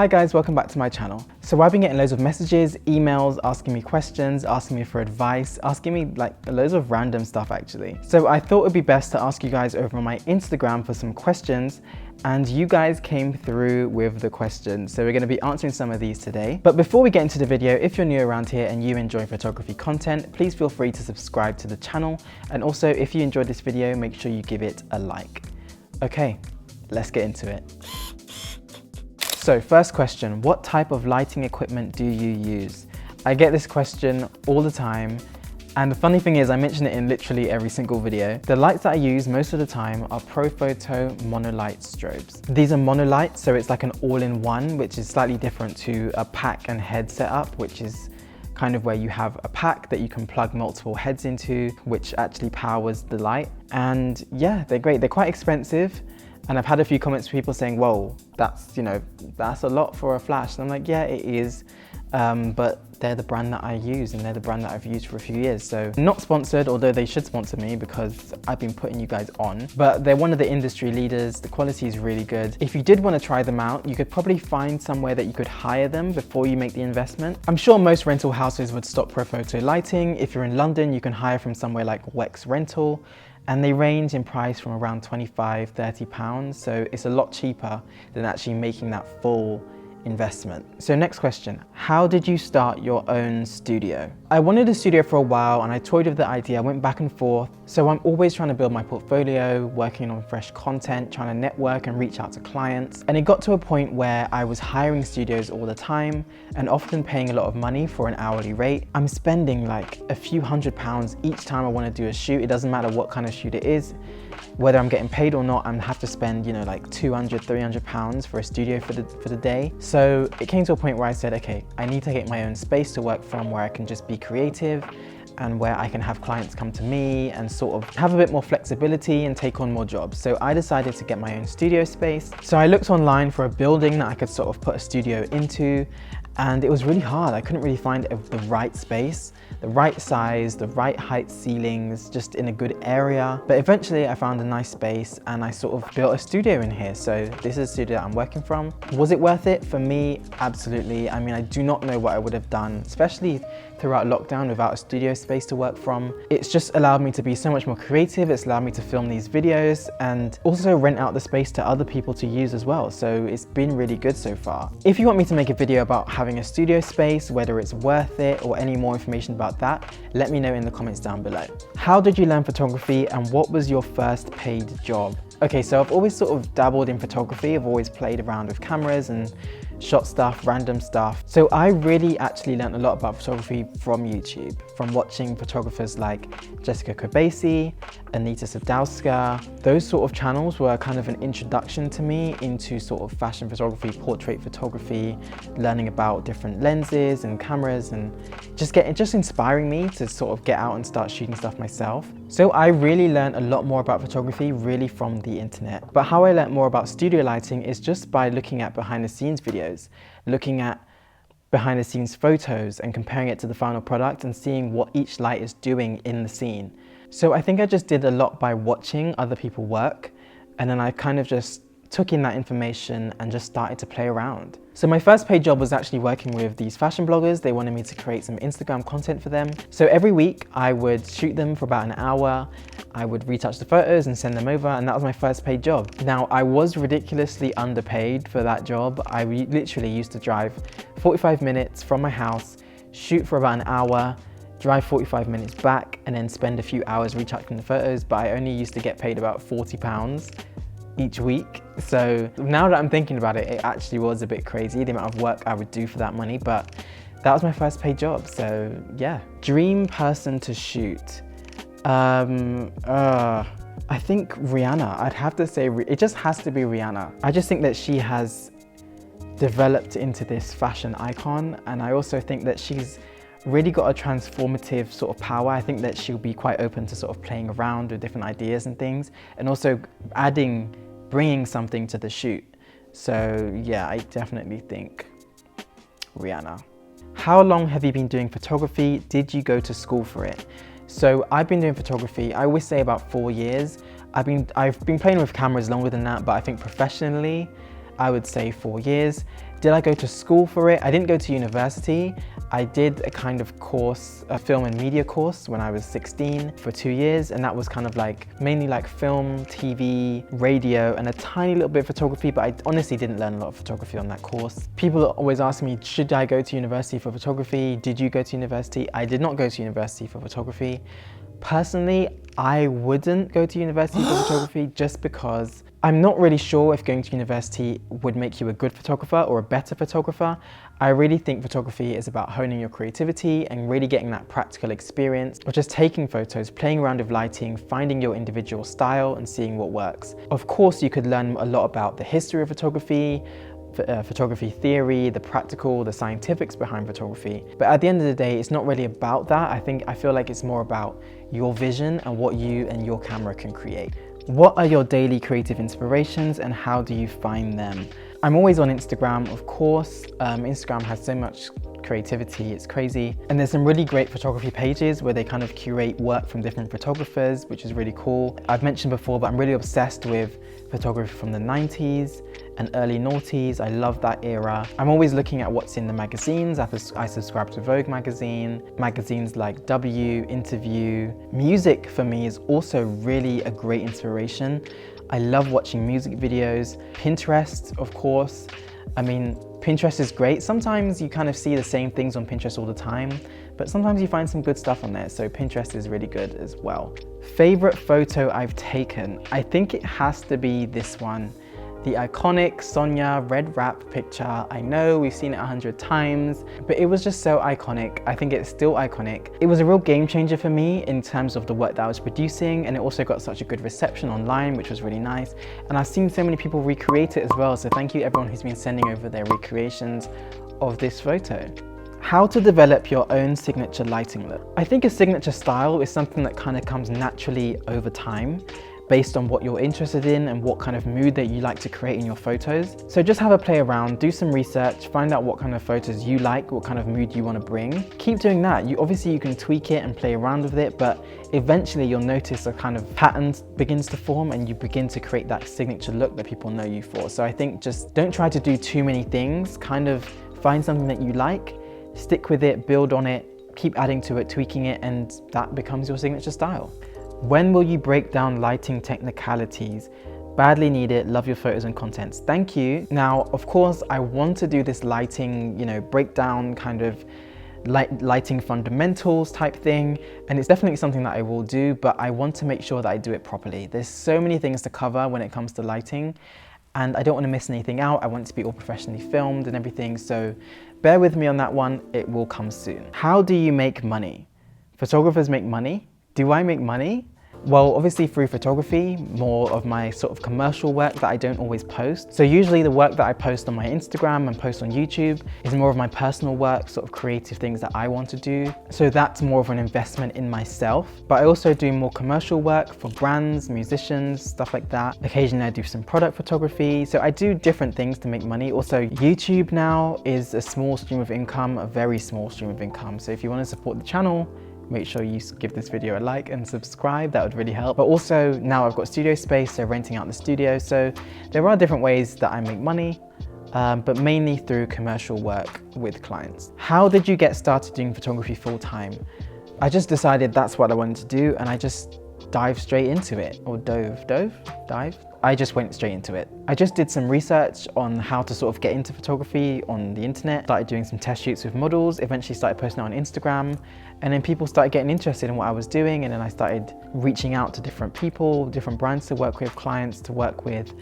Hi guys, welcome back to my channel. So I've been getting loads of messages, emails, asking me questions, asking me for advice, asking me like loads of random stuff actually. So I thought it'd be best to ask you guys over on my Instagram for some questions, and you guys came through with the questions. So we're going to be answering some of these today. But before we get into the video, if you're new around here and you enjoy photography content, please feel free to subscribe to the channel. And also if you enjoyed this video, make sure you give it a like. Okay, let's get into it. So first question, what type of lighting equipment do you use? I get this question all the time. And the funny thing is I mention it in literally every single video. The lights that I use most of the time are Profoto monolight strobes. These are monolight, so it's like an all-in-one, which is slightly different to a pack and head setup, which is kind of where you have a pack that you can plug multiple heads into, which actually powers the light. And yeah, they're great. They're quite expensive. And I've had a few comments from people saying, whoa, that's a lot for a flash. And I'm like, yeah, it is. But they're the brand that I use and they're the brand that I've used for a few years. So not sponsored, although they should sponsor me because I've been putting you guys on, but they're one of the industry leaders. The quality is really good. If you did want to try them out, you could probably find somewhere that you could hire them before you make the investment. I'm sure most rental houses would stock Profoto lighting. If you're in London, you can hire from somewhere like Wex Rental. And they range in price from around £25–30. So it's a lot cheaper than actually making that full investment. So next question, how did you start your own studio? I wanted a studio for a while and I toyed with the idea. I went back and forth. So I'm always trying to build my portfolio, working on fresh content, trying to network and reach out to clients. And it got to a point where I was hiring studios all the time and often paying a lot of money for an hourly rate. I'm spending like a few £100s each time I want to do a shoot. It doesn't matter what kind of shoot it is. Whether I'm getting paid or not, I have to spend, like £200–300 for a studio for the day. So it came to a point where I said, okay, I need to get my own space to work from where I can just be creative and where I can have clients come to me and sort of have a bit more flexibility and take on more jobs. So I decided to get my own studio space. So I looked online for a building that I could sort of put a studio into, and it was really hard. I couldn't really find the right space, the right size, the right height ceilings, just in a good area. But eventually I found a nice space and I sort of built a studio in here. So this is a studio that I'm working from. Was it worth it? For me, absolutely. I mean, I do not know what I would have done, especially throughout lockdown without a studio space to work from. It's just allowed me to be so much more creative. It's allowed me to film these videos and also rent out the space to other people to use as well. So it's been really good so far. If you want me to make a video about having a studio space, whether it's worth it or any more information about that, let me know in the comments down below. How did you learn photography and what was your first paid job? Okay, so I've always sort of dabbled in photography. I've always played around with cameras and shot stuff, random stuff. So I really actually learned a lot about photography from YouTube, from watching photographers like Jessica Kobasi, Anita Sadowska. Those sort of channels were kind of an introduction to me into sort of fashion photography, portrait photography, learning about different lenses and cameras and just inspiring me to sort of get out and start shooting stuff myself. So I really learned a lot more about photography really from the internet. But how I learned more about studio lighting is just by looking at behind the scenes videos, looking at behind the scenes photos and comparing it to the final product and seeing what each light is doing in the scene. So I think I just did a lot by watching other people work, and then I kind of just took in that information and just started to play around. So my first paid job was actually working with these fashion bloggers. They wanted me to create some Instagram content for them. So every week I would shoot them for about an hour. I would retouch the photos and send them over, and that was my first paid job. Now I was ridiculously underpaid for that job. I literally used to drive 45 minutes from my house, shoot for about an hour, drive 45 minutes back, and then spend a few hours retouching the photos, but I only used to get paid about £40 each week. So now that I'm thinking about it, it actually was a bit crazy, the amount of work I would do for that money, but that was my first paid job, so yeah. Dream person to shoot. I think Rihanna. I'd have to say, it just has to be Rihanna. I just think that she has developed into this fashion icon, and I also think that she's really got a transformative sort of power. I think that she'll be quite open to sort of playing around with different ideas and things, and also bringing something to the shoot. So yeah, I definitely think Rihanna. How long have you been doing photography? Did you go to school for it? So I've been doing photography, I always say about 4 years. I've been playing with cameras longer than that, but I think professionally, I would say 4 years. Did I go to school for it? I didn't go to university. I did a kind of course, a film and media course when I was 16 for 2 years, and that was kind of like mainly like film, TV, radio, and a tiny little bit of photography, but I honestly didn't learn a lot of photography on that course. People always ask me, should I go to university for photography? Did you go to university? I did not go to university for photography. Personally, I wouldn't go to university for photography just because I'm not really sure if going to university would make you a good photographer or a better photographer. I really think photography is about honing your creativity and really getting that practical experience of just taking photos, playing around with lighting, finding your individual style and seeing what works. Of course, you could learn a lot about the history of photography, photography theory, the practical, the scientifics behind photography. But at the end of the day, it's not really about that. I feel like it's more about your vision and what you and your camera can create. What are your daily creative inspirations and how do you find them? I'm always on Instagram, of course. Instagram has so much creativity, it's crazy. And there's some really great photography pages where they kind of curate work from different photographers, which is really cool. I've mentioned before, but I'm really obsessed with photography from the 90s and early noughties. I love that era. I'm always looking at what's in the magazines. I subscribe to Vogue magazine, magazines like W, Interview. Music for me is also really a great inspiration. I love watching music videos. Pinterest, of course. I mean, Pinterest is great. Sometimes you kind of see the same things on Pinterest all the time, but sometimes you find some good stuff on there, so Pinterest is really good as well. Favorite photo I've taken? I think it has to be this one. The iconic Sonia red wrap picture. I know we've seen it 100 times, but it was just so iconic. I think it's still iconic. It was a real game changer for me in terms of the work that I was producing, and it also got such a good reception online, which was really nice. And I've seen so many people recreate it as well, so thank you everyone who's been sending over their recreations of this photo. How to develop your own signature lighting look. I think a signature style is something that kind of comes naturally over time, based on what you're interested in and what kind of mood that you like to create in your photos. So just have a play around, do some research, find out what kind of photos you like, what kind of mood you want to bring. Keep doing that. Obviously you can tweak it and play around with it, but eventually you'll notice a kind of pattern begins to form and you begin to create that signature look that people know you for. So I think just don't try to do too many things, kind of find something that you like, stick with it, build on it, keep adding to it, tweaking it, and that becomes your signature style. When will you break down lighting technicalities? Badly need it, love your photos and contents. Thank you. Now, of course, I want to do this lighting, breakdown kind of lighting fundamentals type thing, and it's definitely something that I will do, but I want to make sure that I do it properly. There's so many things to cover when it comes to lighting, and I don't want to miss anything out. I want it to be all professionally filmed and everything, so bear with me on that one. It will come soon. How do you make money? Photographers make money. Do I make money? Well, obviously through photography, more of my sort of commercial work that I don't always post. So usually the work that I post on my Instagram and post on YouTube is more of my personal work, sort of creative things that I want to do. So that's more of an investment in myself. But I also do more commercial work for brands, musicians, stuff like that. Occasionally I do some product photography. So I do different things to make money. Also, YouTube now is a small stream of income, a very small stream of income. So if you want to support the channel, make sure you give this video a like and subscribe, that would really help. But also now I've got studio space, so renting out the studio. So there are different ways that I make money, but mainly through commercial work with clients. How did you get started doing photography full time? I just decided that's what I wanted to do and I just dived straight into it, or dive? I just went straight into it. I just did some research on how to sort of get into photography on the internet, started doing some test shoots with models, eventually started posting it on Instagram, and then people started getting interested in what I was doing, and then I started reaching out to different people, different brands to work with, clients to work with,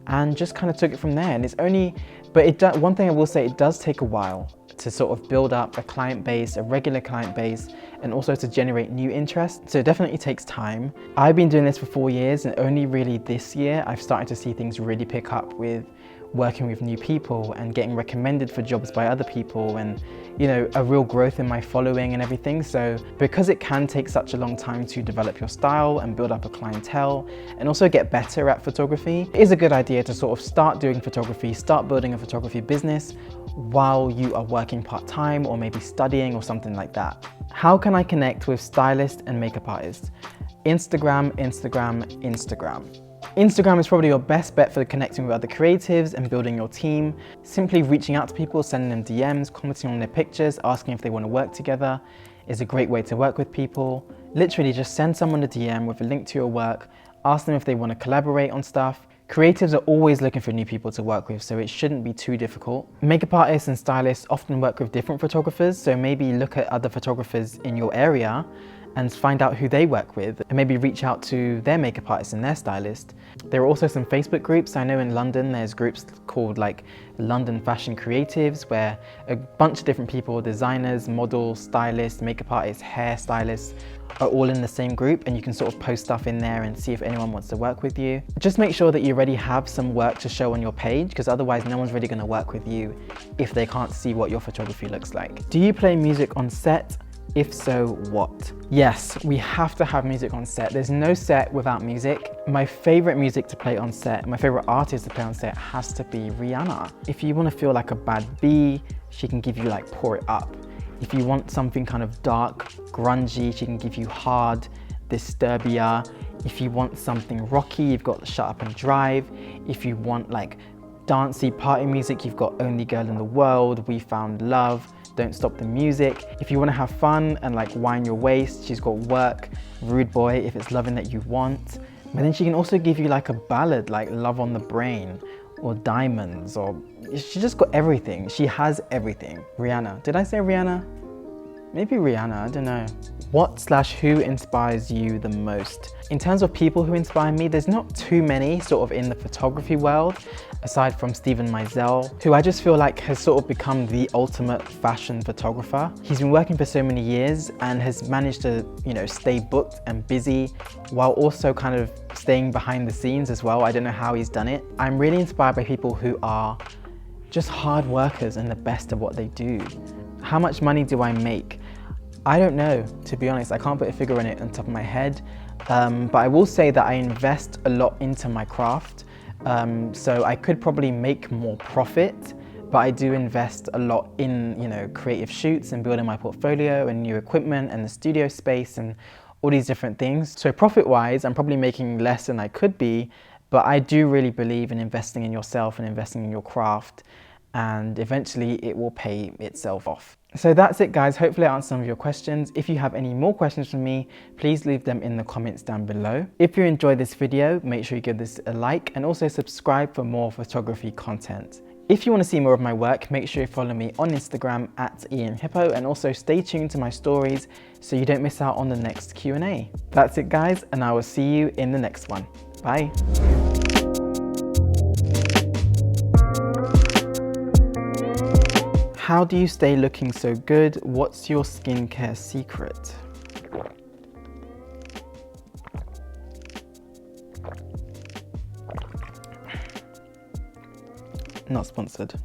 and just kind of took it from there. And it's only, but one thing I will say, it does take a while to sort of build up a client base, a regular client base, and also to generate new interest. So it definitely takes time. I've been doing this for 4 years, and only really this year I've started to see things really pick up with working with new people and getting recommended for jobs by other people, and a real growth in my following and everything. So because it can take such a long time to develop your style and build up a clientele and also get better at photography, it is a good idea to sort of start doing photography, start building a photography business while you are working part-time or maybe studying or something like that. How can I connect with stylists and makeup artists? Instagram. Instagram is probably your best bet for connecting with other creatives and building your team. Simply reaching out to people, sending them DMs, commenting on their pictures, asking if they want to work together is a great way to work with people. Literally just send someone a DM with a link to your work, ask them if they want to collaborate on stuff. Creatives are always looking for new people to work with, so it shouldn't be too difficult. Makeup artists and stylists often work with different photographers, so maybe look at other photographers in your area and find out who they work with, and maybe reach out to their makeup artist and their stylist. There are also some Facebook groups. I know in London there's groups called like London Fashion Creatives, where a bunch of different people, designers, models, stylists, makeup artists, hairstylists, are all in the same group, and you can sort of post stuff in there and see if anyone wants to work with you. Just make sure that you already have some work to show on your page, because otherwise no one's really going to work with you if they can't see what your photography looks like. Do you play music on set? If so, what? Yes, we have to have music on set. There's no set without music. My favorite music to play on set, my favorite artist to play on set has to be Rihanna. If you want to feel like a bad bee, she can give you like Pour It Up. If you want something kind of dark, grungy, she can give you Hard, Disturbia. If you want something rocky, you've got Shut Up and Drive. If you want like dancey party music, you've got Only Girl in the World, We Found Love, Don't Stop the Music. If you want to have fun and like wind your waist, she's got Work, Rude Boy, if it's loving that you want. But then she can also give you like a ballad like Love on the Brain or Diamonds, or she just got everything. She has everything. Rihanna. Did I say Rihanna? Maybe Rihanna, I don't know. What/who inspires you the most? In terms of people who inspire me, there's not too many sort of in the photography world, aside from Steven Meisel, who I just feel like has sort of become the ultimate fashion photographer. He's been working for so many years and has managed to, you know, stay booked and busy while also kind of staying behind the scenes as well. I don't know how he's done it. I'm really inspired by people who are just hard workers and the best at what they do. How much money do I make? I don't know, to be honest. I can't put a figure on it on top of my head, but I will say that I invest a lot into my craft. So I could probably make more profit, but I do invest a lot in, you know, creative shoots and building my portfolio and new equipment and the studio space and all these different things. So profit-wise, I'm probably making less than I could be, but I do really believe in investing in yourself and investing in your craft, and eventually it will pay itself off. So that's it, guys. Hopefully I answered some of your questions. If you have any more questions from me, please leave them in the comments down below. If you enjoyed this video, make sure you give this a like and also subscribe for more photography content. If you want to see more of my work, make sure you follow me on Instagram @IanHippo, and also stay tuned to my stories so you don't miss out on the next Q&A. That's it, guys, and I will see you in the next one. Bye. How do you stay looking so good? What's your skincare secret? Not sponsored.